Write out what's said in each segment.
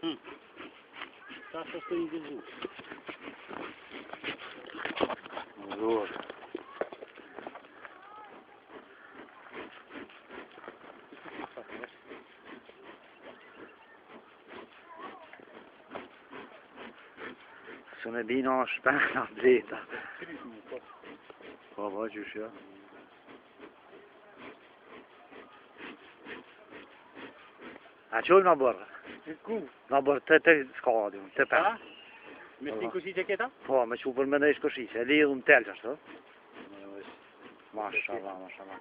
Ta së të i gëzu. Zor. Së në bina shpena drejta. Po, qysh ja. A qojmë në bërë? Ku? Në bërë të skadion, të për. Me si kushi që këta? Po, me që për më në ishë këshishe, e lidhë në telë që ashtë, Mashallah, mashallah.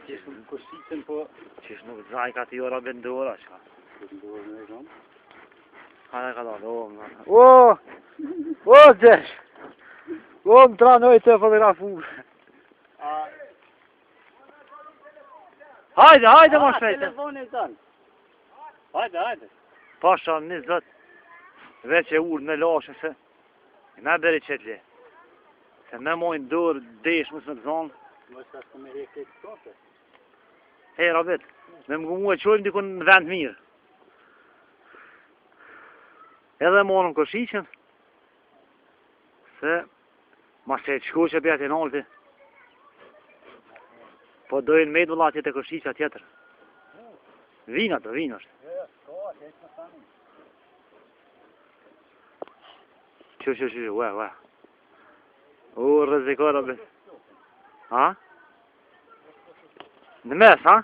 Qeshë në kushitën, po... Qeshë nuk zaj ka t'i ora vendora, që ka. Vendora në e zonë? Hajde ka dalë, o, Gjesh! O, më tranoj të fotografu. Hajde, ma shpejtë. Telefonin tënë. Hajde. Pasha, 20. Veç e urë në lashe se. Me beri qëtli. Se me mojnë dorë, desh mësë në të zonë. Mështë ashtë me reke të tote. Hej, Rabet, me më gumu e qojmë dikun në vend mirë. Edhe morëm këshishën. Se, ma se të shko që pjati në alti. Po dojnë me të vëllat jetë e këshisha tjetër. Vina të, vina është. Që, ue. O, rëziko, Rabet. Ha? Në mes, ha?